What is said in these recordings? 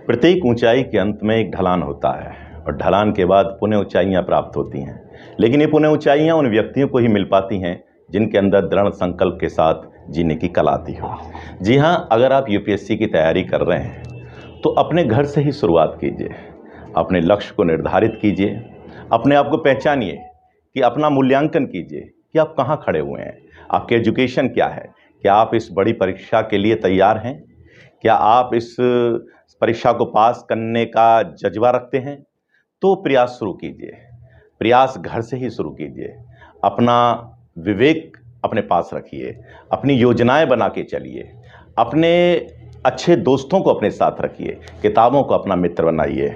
प्रत्येक ऊंचाई के अंत में एक ढलान होता है और ढलान के बाद पुनः ऊंचाइयां प्राप्त होती हैं। लेकिन ये पुनः ऊंचाइयां उन व्यक्तियों को ही मिल पाती हैं जिनके अंदर दृढ़ संकल्प के साथ जीने की कला आती हो। जी हाँ, अगर आप यूपीएससी की तैयारी कर रहे हैं तो अपने घर से ही शुरुआत कीजिए। अपने लक्ष्य को निर्धारित कीजिए, अपने आप को पहचानिए कि अपना मूल्यांकन कीजिए कि आप कहाँ खड़े हुए हैं, आपके एजुकेशन क्या है, क्या आप इस बड़ी परीक्षा के लिए तैयार हैं, क्या आप इस परीक्षा को पास करने का जज्बा रखते हैं। तो प्रयास शुरू कीजिए, प्रयास घर से ही शुरू कीजिए। अपना विवेक अपने पास रखिए, अपनी योजनाएं बना के चलिए, अपने अच्छे दोस्तों को अपने साथ रखिए, किताबों को अपना मित्र बनाइए,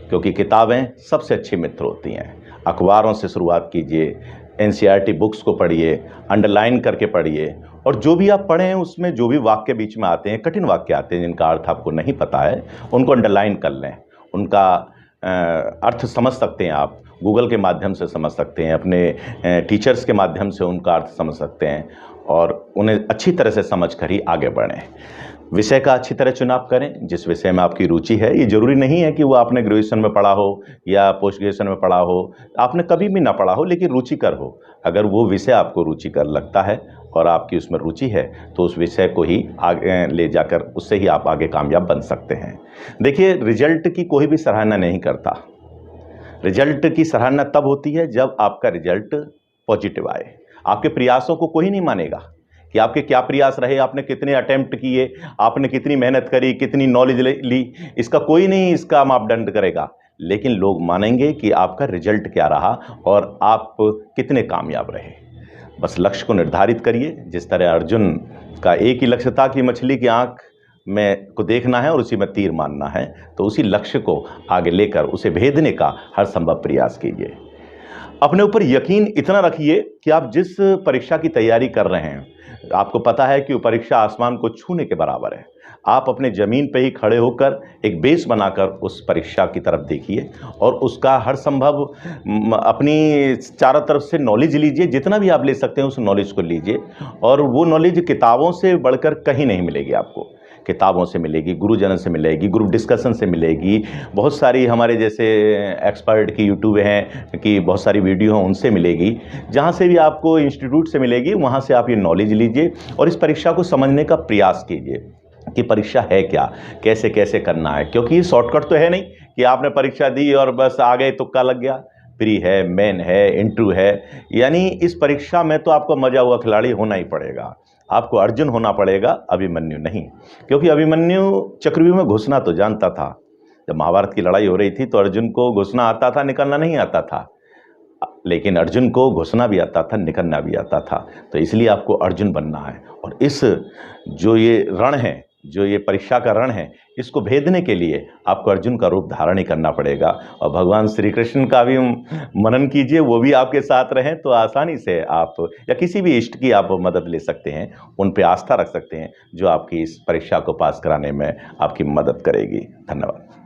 क्योंकि किताबें सबसे अच्छे मित्र होती हैं। अखबारों से शुरुआत कीजिए, एनसीईआरटी बुक्स को पढ़िए, अंडरलाइन करके पढ़िए, और जो भी आप पढ़ें उसमें जो भी वाक्य बीच में आते हैं, कठिन वाक्य आते हैं जिनका अर्थ आपको नहीं पता है, उनको अंडरलाइन कर लें। उनका अर्थ समझ सकते हैं, आप गूगल के माध्यम से समझ सकते हैं, अपने टीचर्स के माध्यम से उनका अर्थ समझ सकते हैं और उन्हें अच्छी तरह से समझ कर ही आगे बढ़ें। विषय का अच्छी तरह चुनाव करें, जिस विषय में आपकी रुचि है। ये ज़रूरी नहीं है कि वो आपने ग्रेजुएशन में पढ़ा हो या पोस्ट ग्रेजुएशन में पढ़ा हो, आपने कभी भी ना पढ़ा हो, लेकिन रुचिकर हो। अगर वो विषय आपको रुचिकर लगता है और आपकी उसमें रुचि है तो उस विषय को ही आगे ले जाकर उससे ही आप आगे कामयाब बन सकते हैं। देखिए, रिजल्ट की कोई भी सराहना नहीं करता। रिजल्ट की सराहना तब होती है जब आपका रिजल्ट पॉजिटिव आए। आपके प्रयासों को कोई नहीं मानेगा कि आपके क्या प्रयास रहे, आपने कितने अटेम्प्ट किए, आपने कितनी मेहनत करी, कितनी नॉलेज ली, इसका कोई नहीं इसका मापदंड करेगा। लेकिन लोग मानेंगे कि आपका रिजल्ट क्या रहा और आप कितने कामयाब रहे। बस लक्ष्य को निर्धारित करिए। जिस तरह अर्जुन का एक ही लक्ष्य था कि मछली की आँख में को देखना है और उसी में तीर मारना है, तो उसी लक्ष्य को आगे लेकर उसे भेदने का हर संभव प्रयास कीजिए। अपने ऊपर यकीन इतना रखिए कि आप जिस परीक्षा की तैयारी कर रहे हैं, आपको पता है कि वो परीक्षा आसमान को छूने के बराबर है। आप अपने ज़मीन पे ही खड़े होकर एक बेस बनाकर उस परीक्षा की तरफ देखिए और उसका हर संभव अपनी चारों तरफ से नॉलेज लीजिए। जितना भी आप ले सकते हैं उस नॉलेज को लीजिए, और वो नॉलेज किताबों से बढ़कर कहीं नहीं मिलेगी आपको। किताबों से मिलेगी, गुरुजनों से मिलेगी, ग्रुप डिस्कशन से मिलेगी, बहुत सारी हमारे जैसे एक्सपर्ट की यूट्यूब हैं कि बहुत सारी वीडियो हैं उनसे मिलेगी। जहाँ से भी आपको इंस्टीट्यूट से मिलेगी वहाँ से आप ये नॉलेज लीजिए और इस परीक्षा को समझने का प्रयास कीजिए कि परीक्षा है क्या, कैसे कैसे करना है। क्योंकि ये शॉर्टकट तो है नहीं कि आपने परीक्षा दी और बस आ गए, तुक्का लग गया। प्री है, मेन है, इंटरव्यू है, यानी इस परीक्षा में तो आपको मजा हुआ खिलाड़ी होना ही पड़ेगा। आपको अर्जुन होना पड़ेगा, अभिमन्यु नहीं। क्योंकि अभिमन्यु चक्रव्यूह में घुसना तो जानता था। जब महाभारत की लड़ाई हो रही थी तो अर्जुन को घुसना आता था, निकलना नहीं आता था। लेकिन अर्जुन को घुसना भी आता था, निकलना भी आता था। तो इसलिए आपको अर्जुन बनना है। और इस जो ये रण है, जो ये परीक्षा का रण है, इसको भेदने के लिए आपको अर्जुन का रूप धारण ही करना पड़ेगा। और भगवान श्री कृष्ण का भी मनन कीजिए, वो भी आपके साथ रहें तो आसानी से आप या किसी भी इष्ट की आप मदद ले सकते हैं, उन पे आस्था रख सकते हैं जो आपकी इस परीक्षा को पास कराने में आपकी मदद करेगी। धन्यवाद।